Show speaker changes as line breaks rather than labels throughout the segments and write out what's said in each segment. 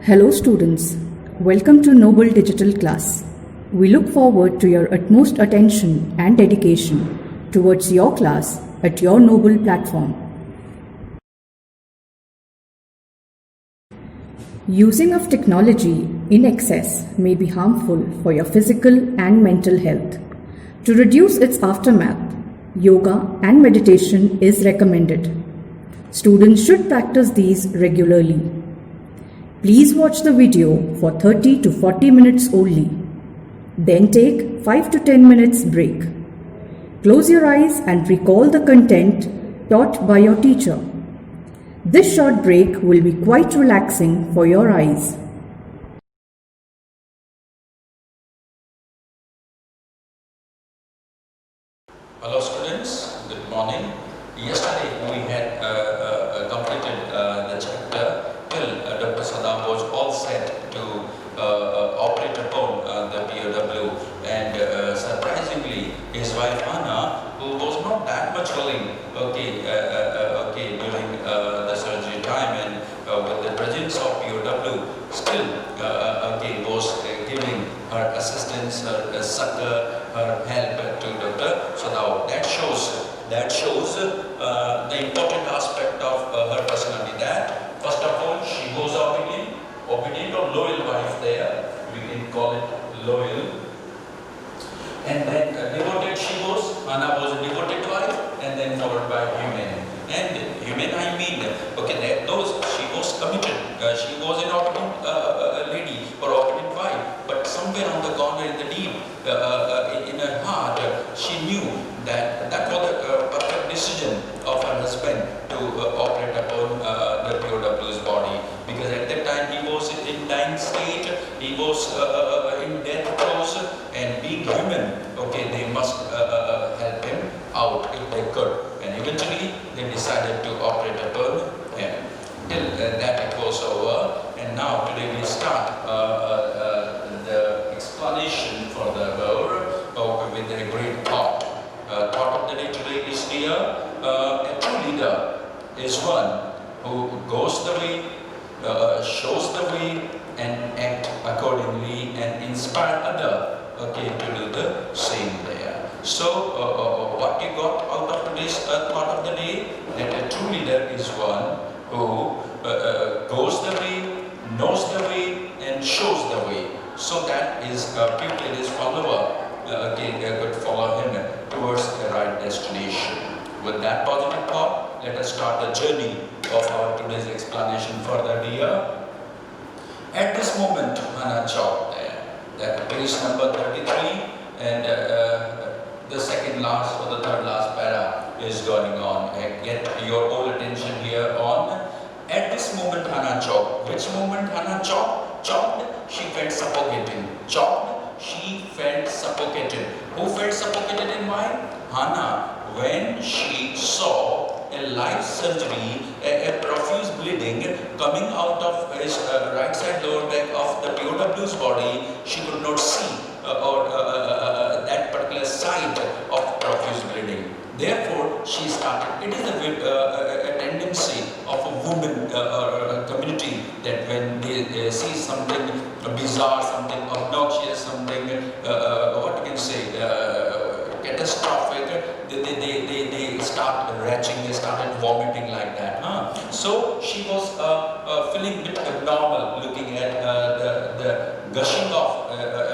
Hello students, welcome to Noble Digital class. We look forward to your utmost attention and dedication towards your class at your Noble platform. Using of technology in excess may be harmful for your physical and mental health. To reduce its aftermath, yoga and meditation is recommended. Students should practice these regularly. Please watch the video for 30 to 40 minutes only. Then take 5 to 10 minutes break. Close your eyes and recall the content taught by your teacher. This short break will be quite relaxing for your eyes.
Hello students, good morning. Yesterday we had completed the chapter till Dr. Sadam was all set to operate upon the POW, and surprisingly his wife Anna, who was not that much willing during the surgery time and with the presence of POW, still was giving her assistance, her succor, her help to Dr. Sadao. That shows the important aspect of her personality. That first of all, she was obedient or loyal wife there. We can call it loyal. And then devoted she was. Anna was a devoted wife, and then followed by human. And human, I mean, she was committed. She was an obedient lady or obedient wife. But somewhere on the corner, in the deep, in her heart, she knew that was the perfect decision of her husband to operate upon the POW's body. Because at that time he was in dying state, he was in death throes, and being human, they must help him out if they could. And eventually they decided to operate upon him. Till that it was over, and now today we start the explanation for the word with a great thought. Thought of the day today is here. A true leader is one who goes the way, shows the way, and act accordingly, and inspire other to do the same there. So what you got out of today's thought of the day? That a true leader is one who goes the way, knows the way, and shows the way, so that his pupil, his follower, could follow him towards the right destination. With that positive thought, let us start the journey of our today's explanation further here. At this moment, Hannah Chowk that page number 33, and the second last or the third last para is going on. Get your whole attention here on. At this moment, Hannah Chowk. Which moment Hannah Chowk? Choked, she felt suffocating. Choked, she felt suffocated. Who felt suffocated and why? Hannah, when she saw a live surgery, a profuse bleeding coming out of his right side lower back of the POW's body, she could not see that particular side of profuse bleeding. Therefore, she started. It is a tendency of a woman community that when they see something bizarre, something obnoxious, something catastrophic, they start retching, they started vomiting like that. So she was feeling a bit abnormal, looking at the gushing of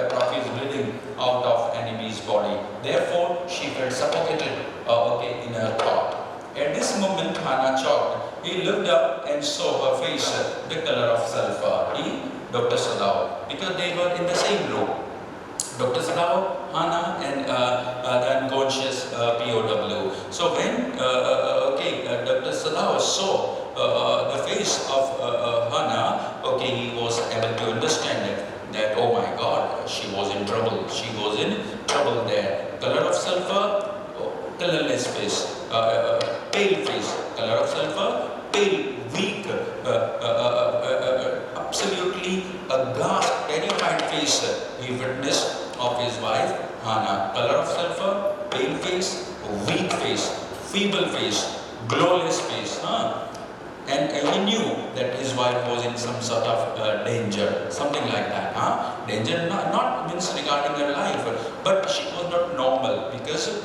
profuse bleeding out of Annie's body. Therefore, she felt suffocated in her thought. At this moment, Hannah Chowk, he looked up and saw her face, the color of sulfur. Dr. Sadao, because they were in the same room. Dr. Sadao, Hannah, and the unconscious POW. So when Dr. Sadao saw the face of Hannah, he was able to understand that, oh my God, she was in trouble. She was in trouble there. Color of sulfur, colorless face, pale face. Color of sulfur, pale, weak, absolutely aghast, terrified face he witnessed of his wife Hannah. Color of sulfur, pale face, weak face, feeble face, glowless face. And he knew that his wife was in some sort of danger, something like that. Danger not means regarding her life, but she was not normal because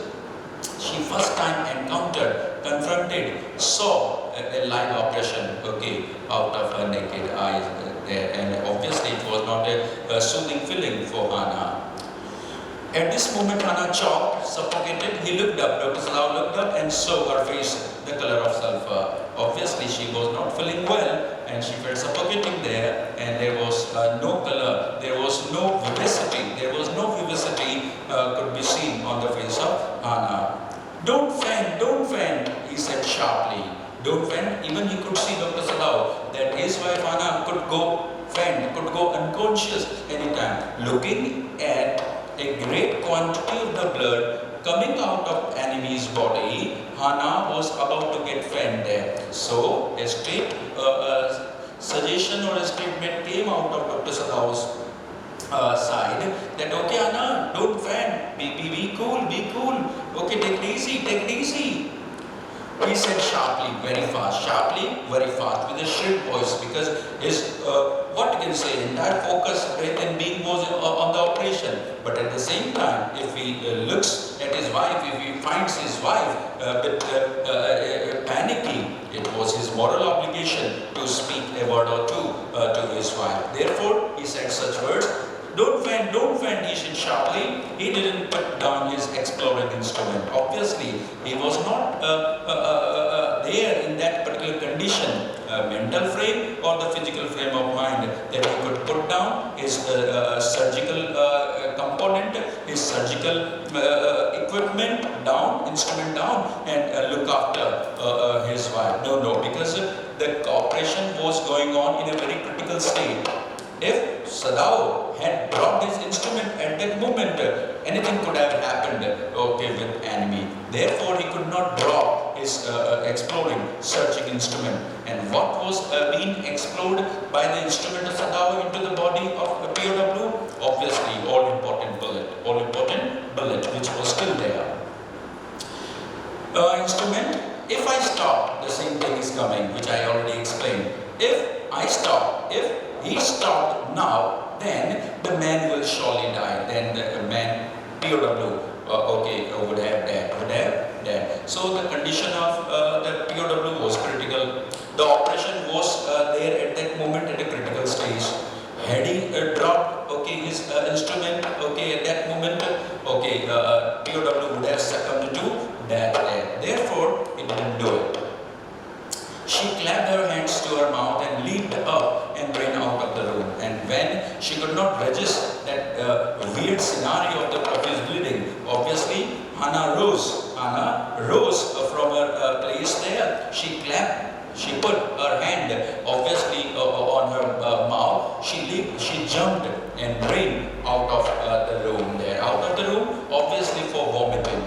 she first time encountered, confronted, saw a live operation, okay, out of her naked eyes there, and obviously it was not a soothing feeling for Hannah. At this moment, Hannah choked, suffocated. He looked up. Dr. Salau looked up and saw her face, the color of sulfur. Obviously, she was not feeling well, and she felt suffocating there. And there was no color. There was no vivacity. There was no vivacity could be seen on the face of Hannah. Don't faint, he said sharply. Don't faint. Even he could see Dr. Salau that his wife Hannah could go faint, could go unconscious anytime. Looking at a great quantity of the blood coming out of enemy's body, Hannah was about to get faint there. So a straight suggestion or a statement came out of Dr. Sadau's side that, okay Hannah, don't faint, be cool, okay, take it easy. He said sharply, very fast, with a shrill voice, because his, what you can say, entire focus, breath and being was on the operation. But at the same time, if he looks at his wife, if he finds his wife a bit panicky, it was his moral obligation to speak a word or two to his wife. Therefore, he said such words. Don't faint, he said sharply. He didn't put down his exploring instrument. Obviously, he was not there in that particular condition, mental frame or the physical frame of mind, that he could put down his surgical component, his surgical equipment down, instrument down, and look after his wife. No, because the operation was going on in a very critical state. If Sadao had dropped his instrument at that moment, anything could have happened, okay, with enemy. Therefore, he could not drop his exploring, searching instrument. And what was being explored by the instrument of Sadao into the body of the POW? Obviously, all-important bullet, which was still there. Instrument, if I stop, the same thing is coming, which I already explained. If I stop, if he stopped now, then the man will surely die. Then the man, POW, would have died. So the condition of the POW was critical. The operation was there at that moment at a critical stage. Had he dropped, his instrument, at that moment, POW would have succumbed to death. Therefore, he didn't do it. She clapped her hands to her mouth and leaped up and ran out of the room. And when she could not resist that weird scenario of his bleeding, obviously Hannah rose from her place there. She clapped, she put her hand obviously on her mouth. She leaped, she jumped and ran out of the room there. Out of the room, obviously for vomiting.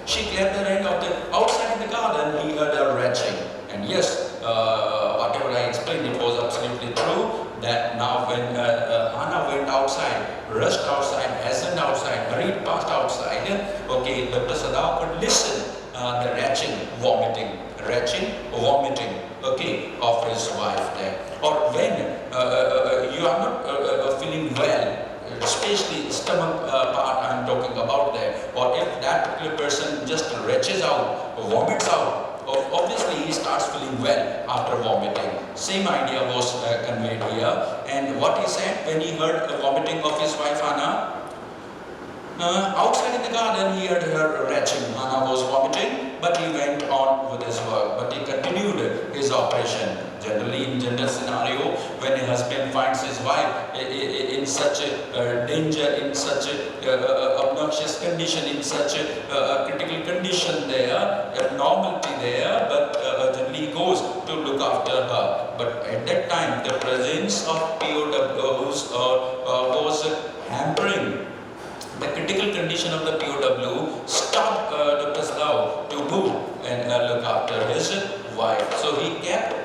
She clapped her hand outside in the garden. He heard her retching. And yes, whatever I explained, it was absolutely true. That now when Hannah went outside, rushed outside, hastened outside, hurried past outside, Dr. Sadao could listen the retching, vomiting, of his wife there. Or when you are not feeling well, especially stomach part I'm talking about there, or if that particular person just retches out, vomits out, obviously he starts feeling well after vomiting. Same idea was conveyed here. And what he said when he heard the vomiting of his wife Hannah, outside in the garden he heard her retching. Hannah was vomiting, but he went on with his work. But he continued his operation. Generally, in general scenario, when a husband finds his wife in such a danger, in such a obnoxious condition, in such a critical condition there, abnormality there, but generally goes to look after her. But at that time, the presence of POWs was hampering the critical condition of the POW, stopped Dr. Salau to do and look after his wife. So he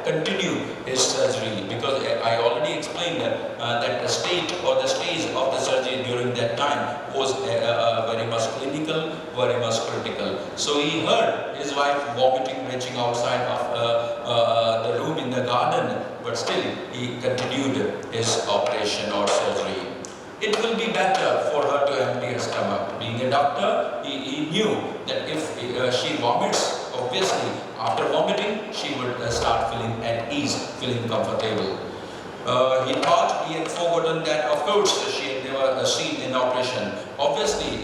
continued his surgery, because I already explained that the state or the stage of the surgery during that time was very much clinical, very much critical. So he heard his wife vomiting, reaching outside of the room in the garden, but still he continued his operation or surgery. It will be better for her to empty her stomach. Being a doctor, he knew that if she vomits, obviously after vomiting, she would start feeling at ease, feeling comfortable. He thought he had forgotten that, of course, she had never seen an operation. Obviously,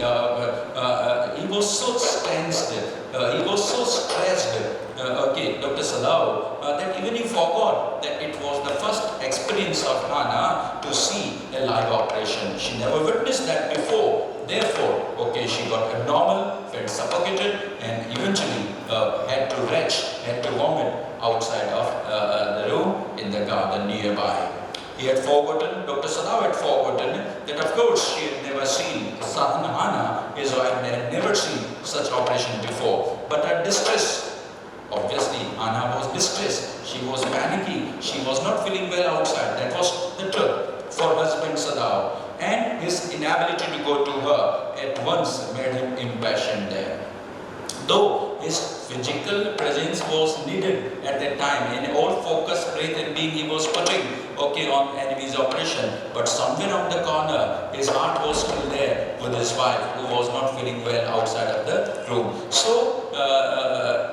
he was so tensed, he was so stressed, Dr. Sadao, that even he forgot that it was the first experience of Hannah to see a live operation. She never witnessed that before. Therefore, she got abnormal, felt suffocated, and eventually had to retch, had to vomit outside of the room in the garden nearby. He had forgotten, Dr. Sadao had forgotten that of course she had never seen, Hannah, his wife, had never seen such operation before. But her distress, obviously Hannah was distressed, she was panicky, she was not feeling well outside. That was the truth for husband Sadao. And his inability to go to her at once made him impatient there. Though his physical presence was needed at that time, in all focus, faith and being he was putting on enemy's operation, but somewhere on the corner his heart was still there with his wife who was not feeling well outside of the room. So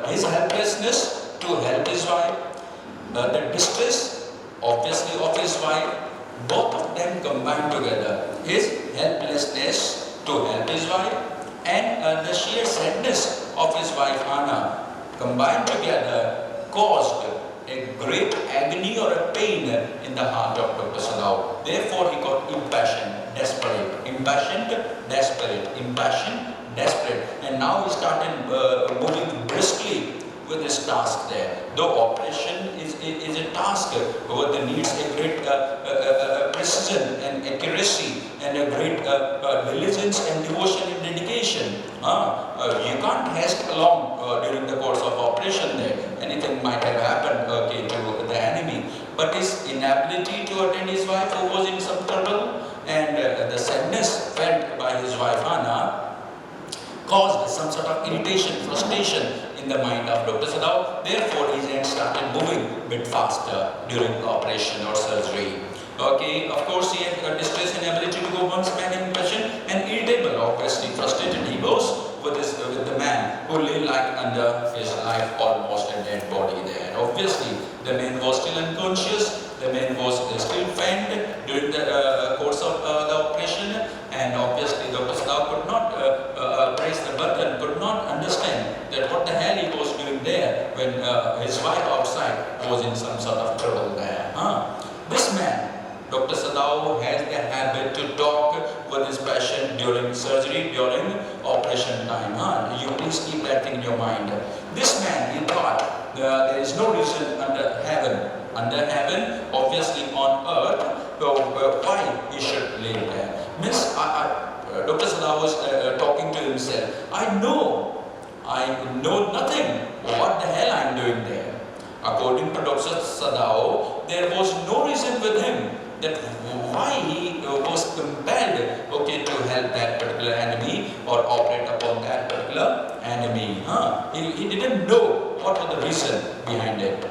his helplessness to help his wife, the distress obviously of his wife, both of them combined together. His helplessness to help his wife and the sheer sadness of his wife Hannah combined together caused a great agony or a pain in the heart of Dr. Sadao. Therefore he got impassioned, desperate, impassioned, desperate, impassioned, desperate, and now he started moving briskly with his task there. Though operation is a task that needs a great precision and accuracy and a great diligence and devotion and dedication. You can't haste along during the course of operation there. Anything might have happened to the enemy. But his inability to attend his wife who was in some trouble and the sadness felt by his wife Hannah caused some sort of irritation, frustration in the mind of Dr. Sadao. Therefore, his hand started moving a bit faster during operation or surgery. Of course, he had distress and ability to go once man impatient and irritable, obviously frustrated he was with the man who lay like under his life almost a dead body there. Obviously, the man was still unconscious, the man was still faint during the course of the operation, and obviously Dr. Sadao could not press the button, could not understand that what the hell he was doing there when his wife outside was in some sort of trouble there. This man, Dr. Sadao, has the habit to talk with his patient during surgery, during operation time. You please keep that thing in your mind. This man, he thought there is no reason under heaven, obviously on earth, why he should lay there. Dr. Sadao was talking to himself. I know nothing. What the hell I am doing there? According to Dr. Sadao, there was no reason with him that why he was compelled to help that particular enemy or operate upon that particular enemy. He didn't know what was the reason behind it.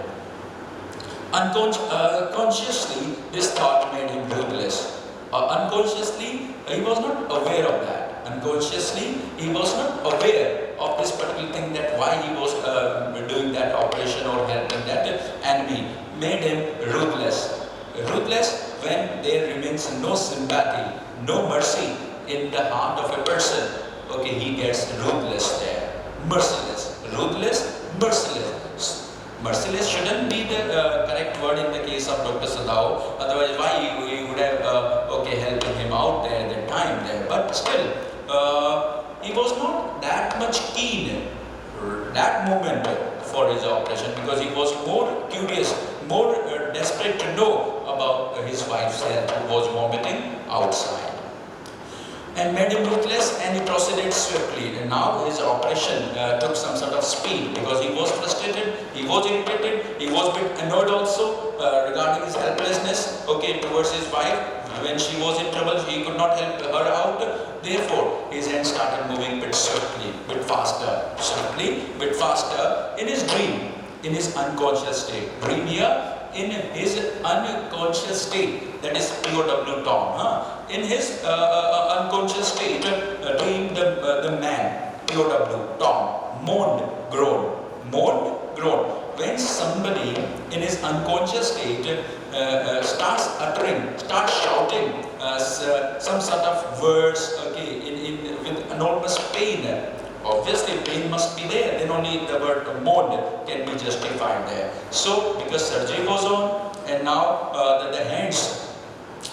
Consciously, this thought made him ruthless. Unconsciously, he was not aware of that. Unconsciously, he was not aware of this particular thing, that why he was doing that operation or helping that enemy made him ruthless. Ruthless when there remains no sympathy, no mercy in the heart of a person. He gets ruthless there. Merciless. Ruthless, merciless. Merciless shouldn't be the correct word in the case of Dr. Sadao. Otherwise, why he would have helping him out there at that time there. But still, he was not that much keen that moment for his operation, because he was more curious, more desperate to know about his wife's health, who was vomiting outside. And made him ruthless, and he proceeded swiftly. And now his operation took some sort of speed, because he was frustrated, he was irritated, he was a bit annoyed also regarding his helplessness towards his wife. When she was in trouble, he could not help her out. Therefore, his hand started moving a bit swiftly, bit faster, swiftly, bit faster, in his dream, in his unconscious state. Dream here, in his unconscious state, that is POW Tom. In his unconscious state, dream the man, POW Tom, moaned, groaned. When somebody in his unconscious state starts shouting some sort of words, okay, with enormous pain, obviously pain must be there, then only the word moaned can be justified there. So, because surgery was on, and now the hands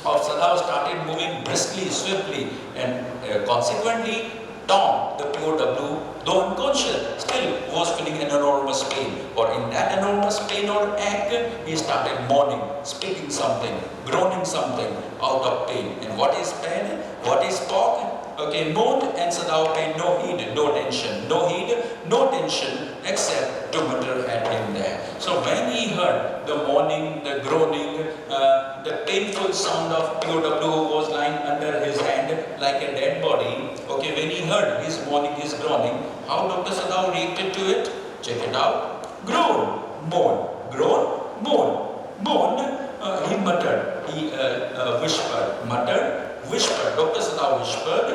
of Sadao started moving briskly, swiftly, and consequently, Tom, the POW, though unconscious, still was feeling an enormous pain. Or in that enormous pain or act, he started mourning, speaking something, groaning something out of pain. And what is pain? What is spoken? Okay, moaned, and Sadao paid no heed, no tension, except to mutter at him there. So when he heard the moaning, the groaning, the painful sound of POW who was lying under his hand like a dead body, okay, when he heard his moaning, his groaning, how Dr. Sadao reacted to it? Check it out. Groan, moan. He muttered, he whispered. Dr. Sadao whispered,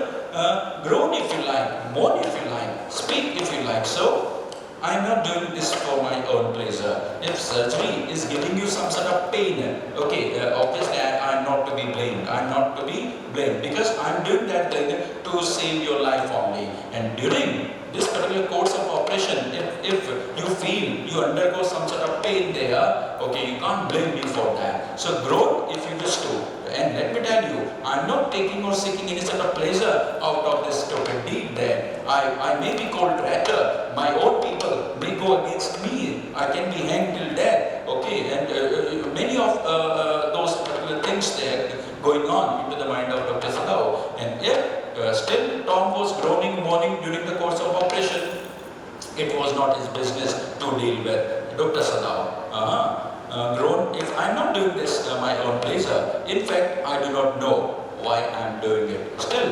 groan if you like, moan if you like, speak if you like. So, I am not doing this for my own pleasure. If surgery is giving you some sort of pain, okay, obviously I am not to be blamed. I am not to be blamed because I am doing that thing to save your life only. And during this particular course of operation, if you feel you undergo some sort of pain there, okay, you can't blame me for that. So groan if you wish to. And let me tell you, I am not taking or seeking any sort of pleasure out of this stupid deed there. I may be called traitor. My own people may go against me. I can be hanged till death. Okay, and many of those particular things there going on into the mind of Dr. Sadao. And if still Tom was groaning, mourning during the course of operation, it was not his business to deal with Dr. Sadao. Grown, if I am not doing this my own pleasure, in fact, I do not know why I am doing it. Still,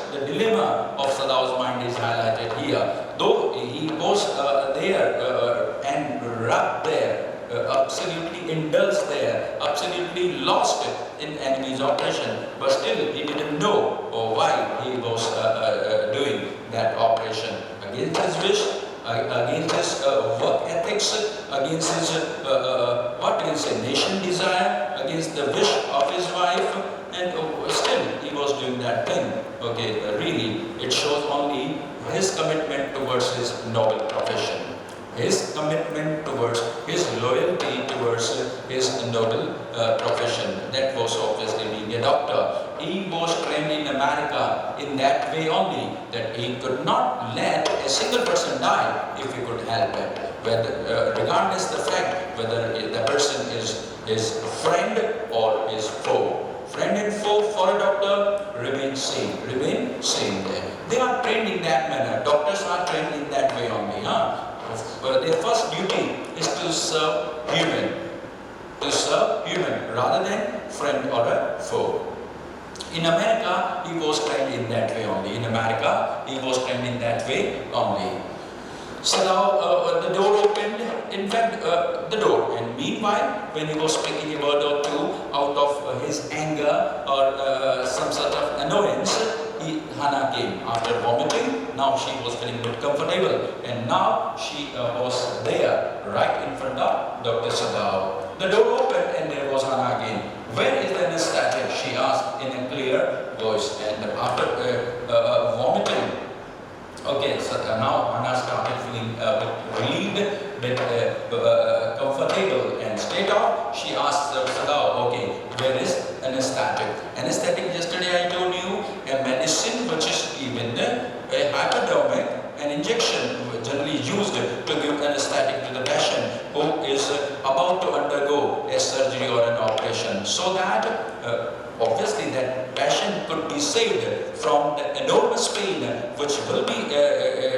the dilemma of Sadao's mind is highlighted here. Though he goes there and rubbed there, absolutely indulged there, absolutely lost in enemy's operation, but still he didn't know why he was doing that operation. Against his wish, against his work ethics, against his nation desire, against the wish of his wife, and still he was doing that thing. Okay, really, it shows only his commitment towards his noble profession, his commitment towards his loyalty towards his noble profession. That was obviously being a doctor. He was trained in America in that way only, that he could not let a single person die if he could help it, whether, regardless the fact whether the person is his friend or his foe. Friend and foe for a doctor remain same there. They are trained in that manner. Doctors are trained in that way only. Their first duty is to serve human, rather than friend or a foe. In America, he was trained in that way only. So now the door opened, in fact, the door. And meanwhile, when he was speaking a word or two out of his anger or some sort of annoyance, Hannah came after vomiting. Now she was feeling a bit comfortable, and now she was there right in front of Dr. Sadao. The door opened, and there was Hannah again. Where is the anesthetic? She asked in a clear voice. And after vomiting, okay, so now Hannah started feeling a bit relieved, bit comfortable, and straight off she asked Sadao, okay, where is anesthetic? Anesthetic, yesterday I told you, a medicine which is given, a hypodermic, an injection generally used to give anesthetic to the patient who is about to undergo a surgery or an operation, so that obviously that patient could be saved from the enormous pain which will be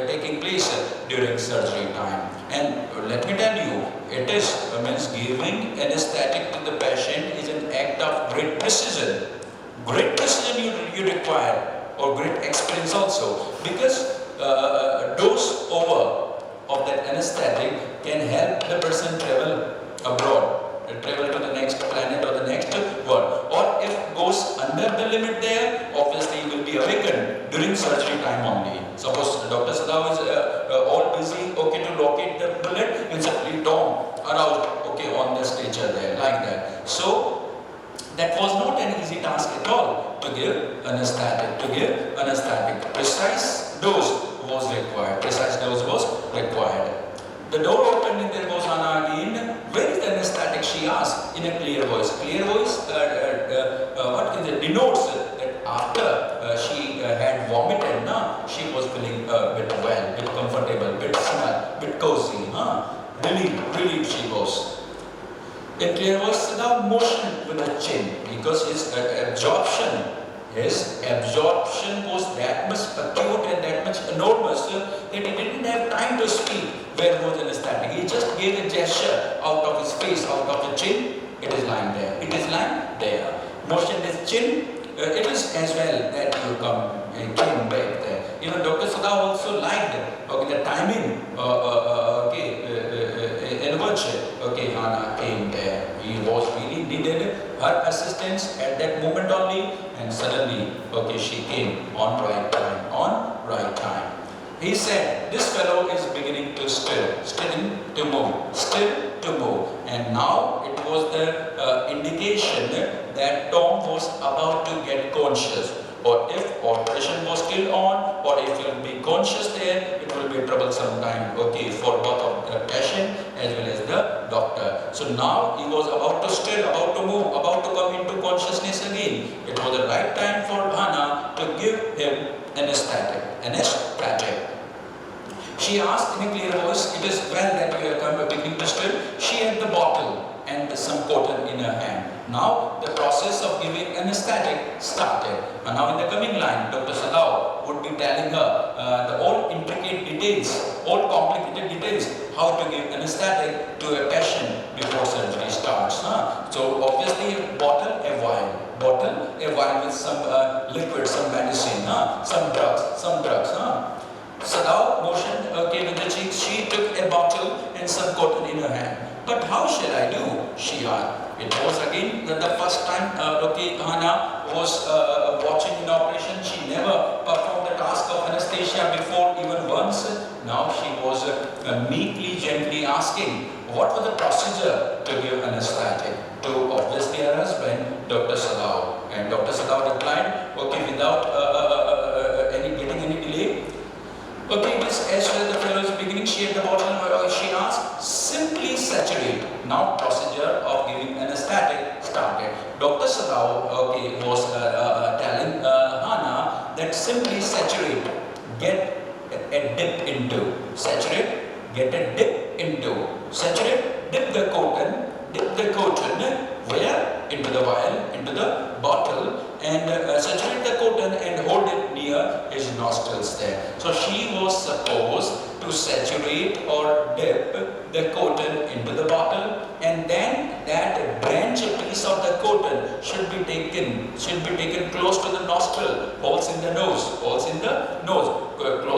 taking place during surgery time. And let me tell you, it is means giving anesthetic to the patient is an act of great precision. Great precision you require. or great experience also, because dose over of that anesthetic can help the person travel abroad, travel to the next planet or the next world. Or if goes under the limit there, obviously he will be awakened during surgery time only. Suppose Dr. Sadao is all busy, okay, to locate the bullet, and suddenly Tom aroused, okay, on the stretcher there, like that. So that was not an easy task at all to give anesthetic. Precise dose was required. The door opened and there was Hannah again. Where is the anesthetic? She asked in a clear voice. Clear voice denotes that after she had vomited, she was feeling a bit well, bit comfortable, bit small, bit cozy. Relieved she was. In clear voice, Sadao motioned with her chin because his absorption was that much acute and that much enormous that he didn't have time to speak where was anesthetic. He just gave a gesture out of his face, out of the chin. It is lying there. Motioned his chin. It is as well that you came back there. Dr. Sadao also liked the timing. In which Hannah came there. He was really needed her assistance at that moment only, and suddenly she came on right time. He said, this fellow is beginning to still to move. And now it was the indication that Tom was about to get conscious. Or if operation was still on, or if he will be conscious there, it will be a troublesome time, for both of the patient as well as the doctor. So now he was about to move, about to come into consciousness again. It was the right time for Hannah to give him anesthetic. She asked in a clear voice, it is well that you are beginning to stir. She had the bottle and some cotton in her hand. Now the process of giving anesthetic started. And now in the coming line, Dr. Sadao would be telling her the all intricate details, all complicated details, how to give anesthetic to a patient before surgery starts. So obviously a bottle, a vial with some liquid, some medicine, some drugs. Sadao motioned with the cheeks. She took a bottle and some cotton in her hand. But how shall I do? She asked. It was again the first time Hannah was watching an operation. She never performed the task of anesthesia before even once. Now she was meekly, gently asking, what was the procedure to give anesthetic to obviously her husband, Dr. Sadao. And Dr. Sadao replied, without getting any delay. Just as well the fellow is beginning, she had the bottle, she asked, simply saturate. Now procedure of giving anesthetic started. Dr. Sadao was telling Hannah that simply saturate, get a dip into. Saturate, get a dip into. Saturate, dip the cotton, where? Into the vial, into the bottle, and saturate the cotton and hold it near his nostrils there. So she was supposed to saturate or dip the cotton into the bottle, and then that branch piece of the cotton should be taken close to the nostril, holes in the nose, close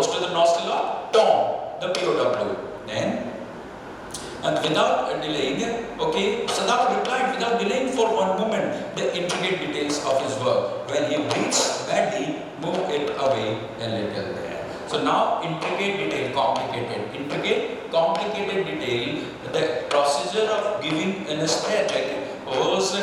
to the nostril of Tom, the POW. Then and without delaying, Sadao replied without delaying for one moment the intricate details of his work. When he breathes badly, move it away a little there. So now intricate detail, complicated detail, the procedure of giving anesthetic was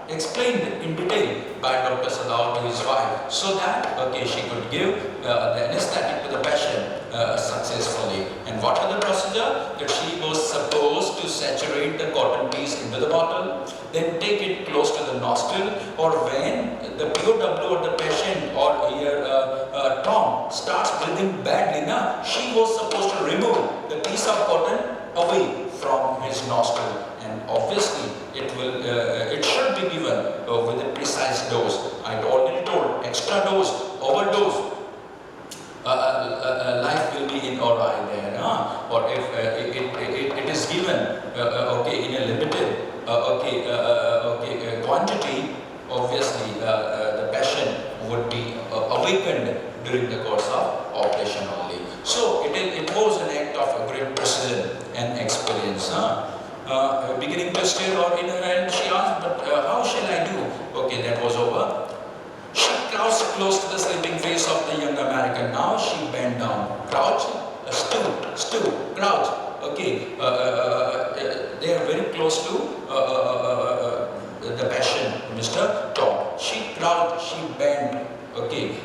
explained in detail by Dr. Sadao to his wife, so that she could give the anesthetic to the patient successfully. And what was the procedure? That she was supposed to saturate the cotton piece into the bottle, then take it close to the nostril, or when the POW or the patient or here Tom starts breathing badly, she was supposed to remove the piece of cotton away from his nostril. And obviously it should be given with a precise dose. I already told, extra dose, overdose, life will be in or eye there. Or if it is given in a limited quantity, obviously the patient would be of operation only. So it was an act of a great precision and experience. Beginning to stare or in her hand, she asked, but how shall I do? Okay, that was over. She crouched close to the sleeping face of the young American. Now she bent down, crouch, stoop, crouch. Okay, they are very close to the passion, Mr. Tom. She crouched, she bent. Okay,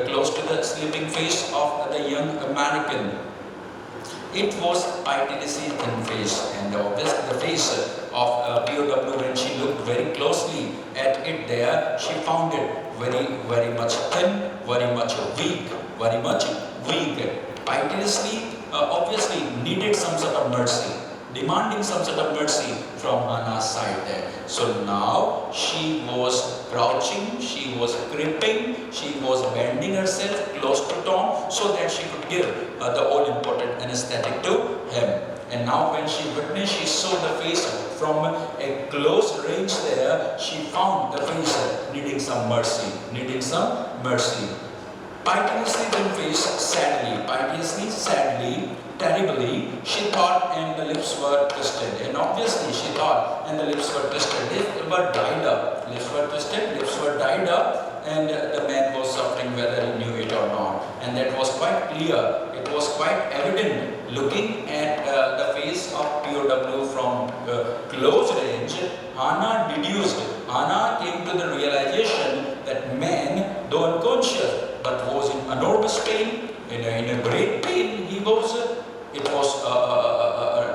close to the sleeping face of the young American. It was ideally thin face, and obviously the face of POW, when she looked very closely at it there, she found it very much thin, very much weak. Piteously, obviously needed some sort of mercy, demanding some sort of mercy from Hannah's side there. So now she was crouching, she was creeping, she was bending herself close to Tom so that she could give the all important anesthetic to him. And now when she witnessed, she saw the face from a close range there, she found the face needing some mercy. Piteously then face sadly, terribly, she thought, and the lips were twisted. And obviously she thought, and the lips were twisted. They were dried up. Lips were twisted, lips were dried up, and the man was suffering whether he knew it or not. And that was quite clear. It was quite evident looking at the face of POW from close range. Hannah came to the realization that man, though unconscious, but was in enormous pain, in a great pain. It was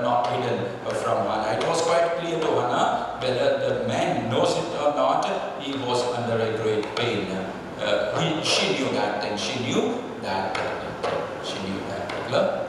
not hidden from Hannah. It was quite clear to Hannah whether the man knows it or not. He was under a great pain. She knew that thing. She knew that particular